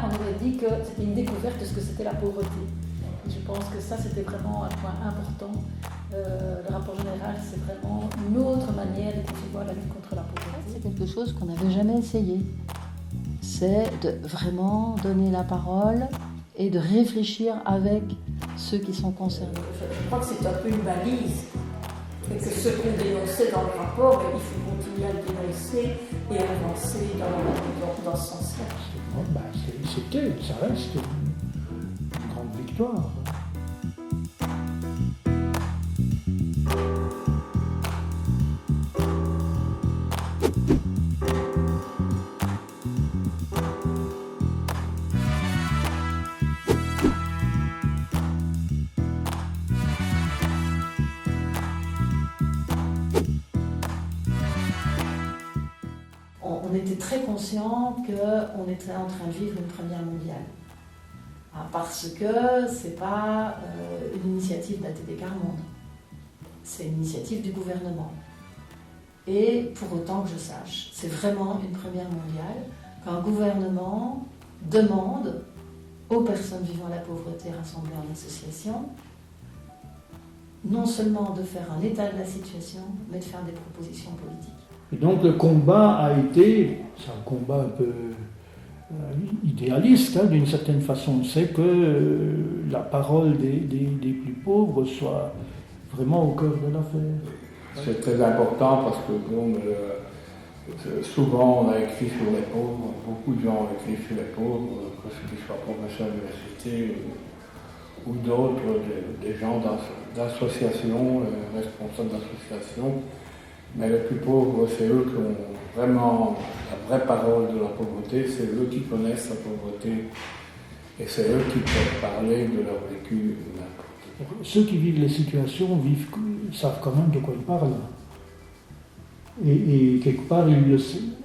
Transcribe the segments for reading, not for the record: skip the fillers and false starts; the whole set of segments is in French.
on aurait dit que c'était une découverte de ce que c'était la pauvreté. Et je pense que ça, c'était vraiment un point important. Le rapport général, c'est vraiment une autre manière de concevoir la lutte contre la pauvreté. C'est quelque chose qu'on n'avait jamais essayé. C'est de vraiment donner la parole et de réfléchir avec ceux qui sont concernés. Je crois que c'est un peu une balise. Et que ce qu'on dénonçait dans le rapport, il faut continuer à le dénoncer et avancer dans ce sens-là. Ça reste une grande victoire. On était très conscients qu'on était en train de vivre une première mondiale. Parce que ce n'est pas une initiative d'ATD Quart Monde, c'est une initiative du gouvernement. Et pour autant que je sache, c'est vraiment une première mondiale qu'un gouvernement demande aux personnes vivant la pauvreté rassemblées en association, non seulement de faire un état de la situation, mais de faire des propositions politiques. Et donc le combat a été, c'est un combat un peu idéaliste d'une certaine façon, c'est que la parole des plus pauvres soit vraiment au cœur de l'affaire. C'est très important parce que souvent on a écrit sur les pauvres, beaucoup de gens ont écrit sur les pauvres, que ce qui soit professeurs d'université ou d'autres, des gens d'associations, responsables d'associations. Mais les plus pauvres, c'est eux qui ont vraiment la vraie parole de la pauvreté, c'est eux qui connaissent la pauvreté et c'est eux qui peuvent parler de leur vécu. Ceux qui vivent les situations savent quand même de quoi ils parlent. Et quelque part,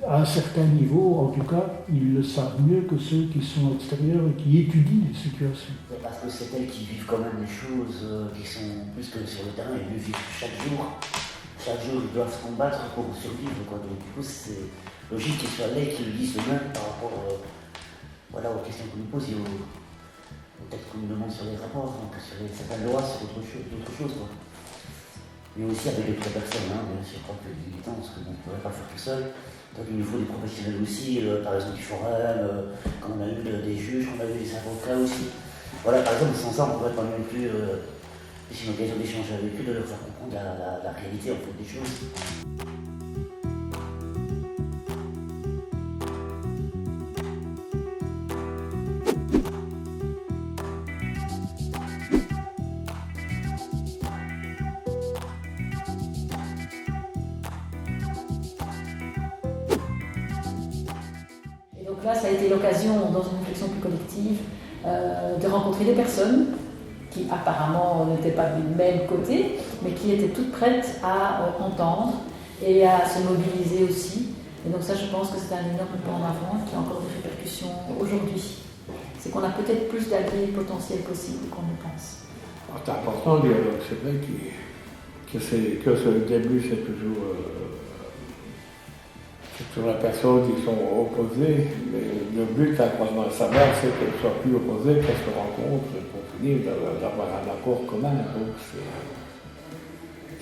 à un certain niveau, en tout cas, ils le savent mieux que ceux qui sont extérieurs et qui étudient les situations. Parce que c'est elles qui vivent quand même des choses qui sont plus que sur le terrain, elles le vivent chaque jour. Chaque jour, ils doivent se combattre pour survivre. Donc, du coup, c'est logique qu'ils soient là et qu'ils le disent eux-mêmes par rapport aux questions qu'on nous pose et peut-être qu'on nous demande sur les rapports, donc sur certaines lois, sur d'autres choses. Quoi. Mais aussi avec d'autres personnes, bien sûr, pas que des militants, parce qu'on ne pourrait pas le faire tout seul. Donc il nous faut des professionnels aussi, par exemple du forum, quand on a eu des juges, quand on a eu des avocats aussi. Voilà, par exemple, sans ça, on ne pourrait pas non plus. C'est une occasion d'échanger avec eux, de leur faire comprendre la réalité en fait, des choses. Et donc là, ça a été l'occasion, dans une réflexion plus collective, de rencontrer des personnes qui apparemment n'étaient pas du même côté, mais qui étaient toutes prêtes à entendre et à se mobiliser aussi. Et donc ça, je pense que c'est un énorme pas en avant qui a encore des répercussions aujourd'hui. C'est qu'on a peut-être plus d'alliés potentiels possibles qu'on ne pense. C'est important le dialogue, c'est vrai que ce début, c'est toujours les personnes qui sont opposées, mais le but, à savoir, c'est qu'elles ne soient plus opposées, qu'elles se rencontrent pour finir d'avoir un accord commun. Donc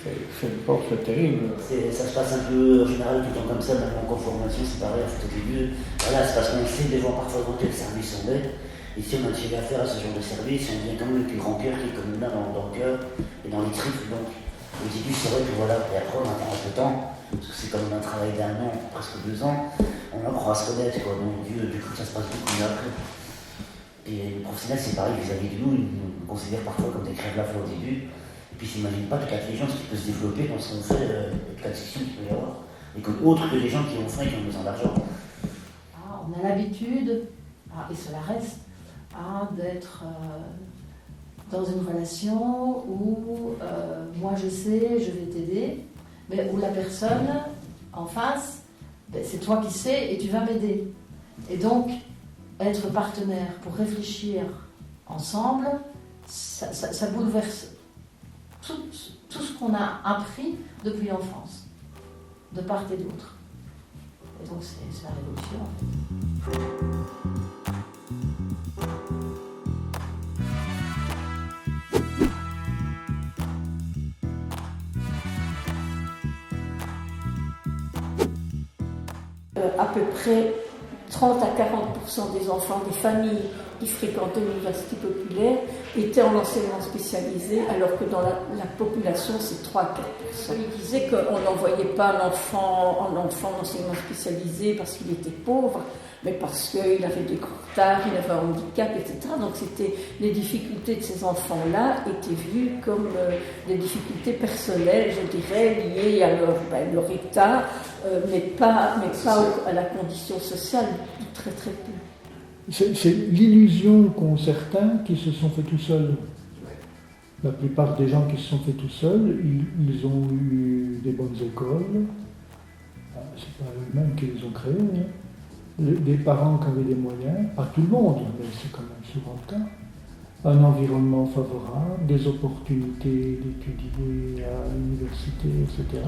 c'est une force terrible. Ça se passe un peu en général tout le temps comme ça, même en conformation, c'est pareil, en fait, au début. Voilà, c'est parce qu'on sait des gens parfois dans quel service on est. Et si on a tiré affaire à ce genre de service, on vient quand même avec le grand cœur qui est comme là dans le cœur et dans les tripes. Donc au début, c'est vrai que voilà, et après on attend un peu de temps. Parce que c'est comme un travail d'un an, presque 2 ans, on apprend à se connaître, quoi. Donc du coup ça se passe beaucoup mieux après. Et les professionnels c'est pareil vis-à-vis de nous, ils nous considèrent parfois comme des crèves-la-foi au début. Et puis ils n'imaginent pas toute l'intelligence qui peut se développer dans ce qu'on fait, toute la discussion qu'il peut y avoir. Et que autre que les gens qui ont faim et qui ont besoin d'argent. On a l'habitude, et cela reste, d'être dans une relation où moi je sais, je vais t'aider, mais où la personne en face, c'est toi qui sais et tu vas m'aider. Et donc, être partenaire pour réfléchir ensemble, ça bouleverse tout ce qu'on a appris depuis l'enfance, de part et d'autre. Et donc, c'est la révolution, en fait. à peu près 30 à 40% des enfants des familles qui fréquentaient l'université populaire étaient en enseignement spécialisé, alors que dans la population, c'est 3 à 4%. Il disait qu'on n'envoyait pas l'enfant en enseignement spécialisé parce qu'il était pauvre, mais parce qu'il avait des retards, il avait un handicap, etc. Donc les difficultés de ces enfants-là étaient vues comme des difficultés personnelles, je dirais, liées à leur état, mais pas à la condition sociale, très très peu. C'est l'illusion qu'ont certains qui se sont fait tout seuls. La plupart des gens qui se sont fait tout seuls, ils ont eu des bonnes écoles. C'est pas eux-mêmes qui les ont créées. Hein. Des parents qui avaient des moyens, pas tout le monde, mais c'est quand même souvent le cas. Un environnement favorable, des opportunités d'étudier à l'université, etc.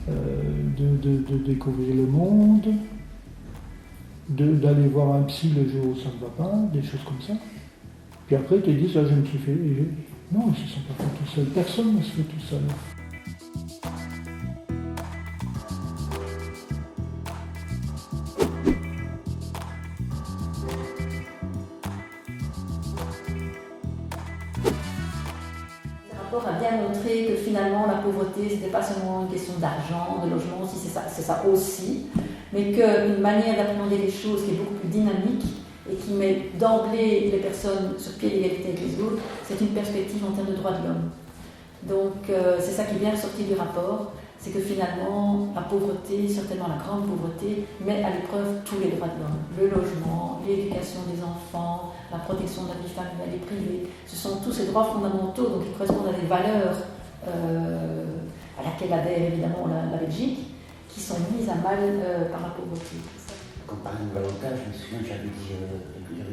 De découvrir le monde. D'aller voir un psy le jour où ça ne va pas, des choses comme ça. Puis après, ils te disent, je me suis fait... Non, ils ne se sont pas fait tout seuls. Personne ne se fait tout seul. Le rapport a bien montré que finalement, la pauvreté, ce n'était pas seulement une question d'argent, de logement, aussi, c'est ça aussi, mais qu'une manière d'appréhender les choses qui est beaucoup plus dynamique et qui met d'emblée les personnes sur pied d'égalité avec les autres, c'est une perspective en termes de droits de l'homme. Donc c'est ça qui est bien ressorti du rapport, c'est que finalement la pauvreté, certainement la grande pauvreté, met à l'épreuve tous les droits de l'homme. Le logement, l'éducation des enfants, la protection de la vie familiale et privée, ce sont tous ces droits fondamentaux donc, qui correspondent à des valeurs à laquelle adhère évidemment la Belgique, qui sont mises à mal par la pauvreté. Quand on parlait de Valentin, je me souviens que j'avais dit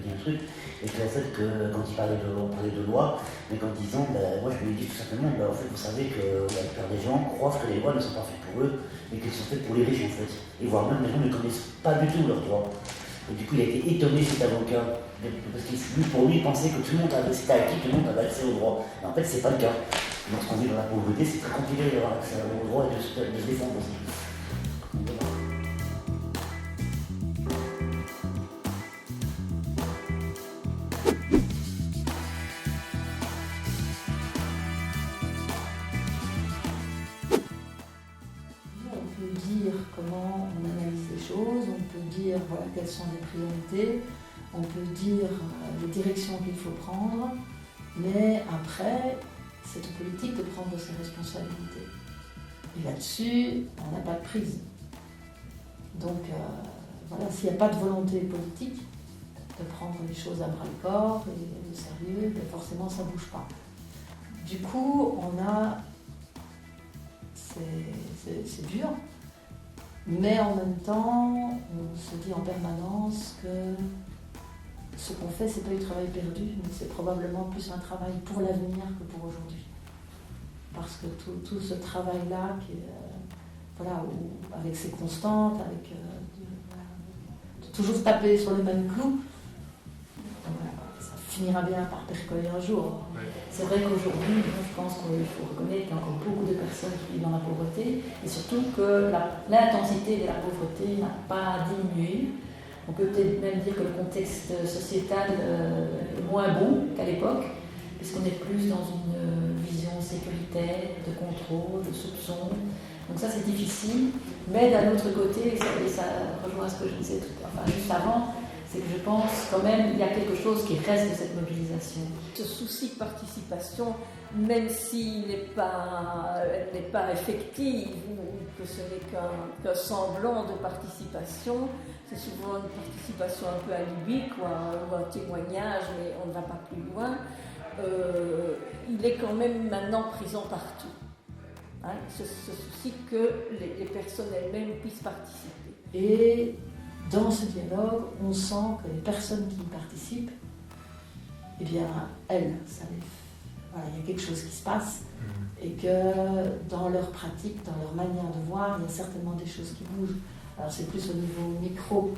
un truc, et que le fait que quand il parlait de loi, mais qu'en disant, moi je lui ai dit tout simplement, en fait vous savez que la plupart des gens croient que les lois ne sont pas faites pour eux, mais qu'elles sont faites pour les riches en fait. Et voire même les gens ne connaissent pas du tout leurs droits. Et du coup il a été étonné cet avocat, parce que pour lui il pensait que tout le monde c'était acquis, tout le monde avait accès aux droits. Mais en fait c'est pas le cas. Lorsqu'on vit dans la pauvreté, c'est très compliqué d'avoir accès aux droits et de se défendre aussi. Comment on analyse les choses, on peut dire voilà, quelles sont les priorités, on peut dire les directions qu'il faut prendre, mais après, c'est aux politiques de prendre ses responsabilités. Et là-dessus, on n'a pas de prise. Donc voilà, s'il n'y a pas de volonté politique de prendre les choses à bras-le-corps et de sérieux, ben forcément ça ne bouge pas. Du coup, c'est dur. Mais en même temps, on se dit en permanence que ce qu'on fait, c'est pas du travail perdu, mais c'est probablement plus un travail pour l'avenir que pour aujourd'hui. Parce que tout ce travail-là, qui est, avec ses constantes, avec de toujours taper sur le même clou, ça finira bien par percoler un jour. C'est vrai qu'aujourd'hui, je pense qu'il faut reconnaître qu'il y a encore beaucoup de personnes qui vivent dans la pauvreté et surtout que l'intensité de la pauvreté n'a pas diminué. On peut peut-être même dire que le contexte sociétal est moins bon qu'à l'époque, puisqu'on est plus dans une vision sécuritaire, de contrôle, de soupçon. Donc ça c'est difficile, mais d'un autre côté, et ça rejoint ce que je disais juste avant, c'est que je pense quand même qu'il y a quelque chose qui reste de cette mobilisation. Ce souci de participation, même s'il n'est pas effectif ou que ce n'est qu'un semblant de participation, c'est souvent une participation un peu alibi, ou un témoignage, mais on ne va pas plus loin. Il est quand même maintenant présent partout. Hein, ce souci que les personnes elles-mêmes puissent participer. Et dans ce dialogue, on sent que les personnes qui y participent, eh bien, elles, il y a quelque chose qui se passe et que dans leur pratique, dans leur manière de voir, il y a certainement des choses qui bougent. Alors c'est plus au niveau micro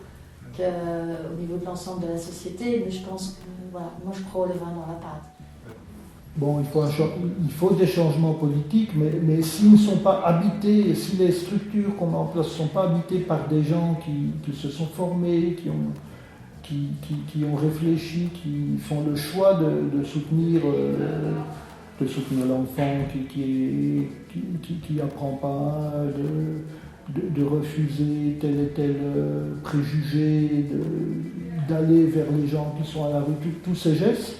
qu'au niveau de l'ensemble de la société, mais je pense que, moi je crois au levain dans la pâte. bon, il faut des changements politiques, mais s'ils ne sont pas habités, si les structures qu'on met en place ne sont pas habitées par des gens qui se sont formés, qui ont réfléchi, qui font le choix de soutenir l'enfant qui apprend pas, de refuser tel et tel préjugé, d'aller vers les gens qui sont à la rue, tous ces gestes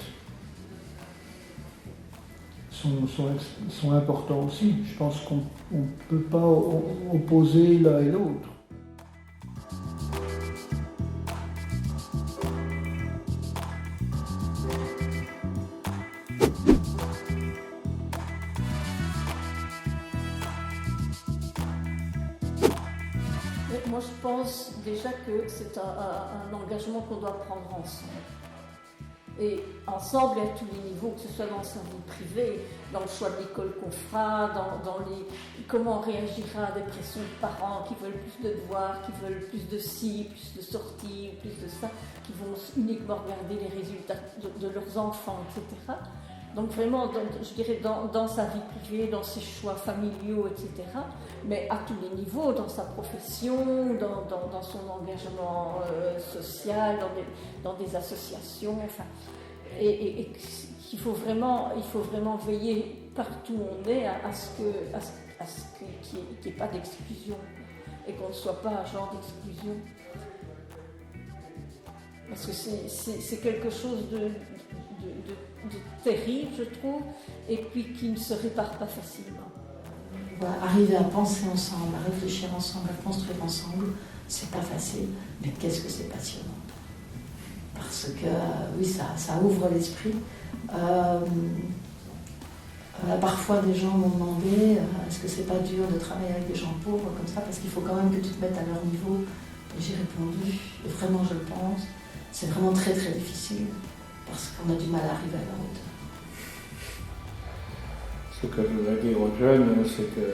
sont importants aussi. Je pense qu'on ne peut pas opposer l'un et l'autre. Moi, je pense déjà que c'est un engagement qu'on doit prendre ensemble. Et ensemble, à tous les niveaux, que ce soit dans sa vie privée, dans le choix de l'école qu'on fera, dans comment on réagira à des pressions de parents qui veulent plus de devoirs, qui veulent plus de ci, plus de sorties, plus de ça, qui vont uniquement regarder les résultats de leurs enfants, etc. Donc vraiment, je dirais, dans sa vie privée, dans ses choix familiaux, etc. Mais à tous les niveaux, dans sa profession, dans son engagement social, dans des associations, enfin, et il faut vraiment veiller partout où on est à ce qu'il n'y ait pas d'exclusion et qu'on ne soit pas un genre d'exclusion. Parce que c'est quelque chose de terrible, je trouve, et puis qui ne se répare pas facilement. Arriver à penser ensemble, à réfléchir ensemble, à construire ensemble, c'est pas facile, mais qu'est-ce que c'est passionnant. Parce que, oui, ça ouvre l'esprit. Parfois, des gens m'ont demandé est-ce que c'est pas dur de travailler avec des gens pauvres comme ça, parce qu'il faut quand même que tu te mettes à leur niveau. Et j'ai répondu, et vraiment je le pense, c'est vraiment très très difficile, parce qu'on a du mal à arriver à leur hauteur. Ce que je voudrais dire aux jeunes, c'est que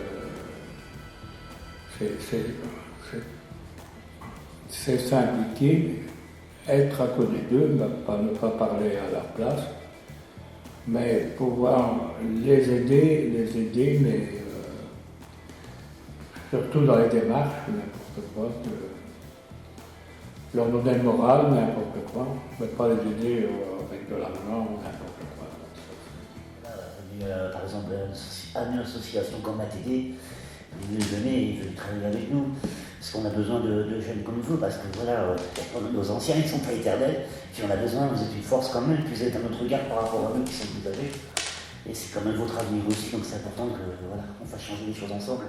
c'est s'impliquer, être à côté d'eux, ne pas parler à leur place, mais pouvoir les aider, mais surtout dans les démarches, n'importe quoi, leur donner le moral, n'importe quoi, mais pas les aider avec de l'argent ou n'importe quoi. Par exemple, à une association comme ATD, ils nous venaient, ils veulent travailler avec nous, parce qu'on a besoin de jeunes comme vous, parce que voilà, nos anciens, ils ne sont pas éternels, puis on a besoin, vous êtes une force quand même, puis vous êtes à notre regard par rapport à nous qui sont plus âgés, et c'est quand même votre avenir aussi, donc c'est important que voilà, on fasse changer les choses ensemble.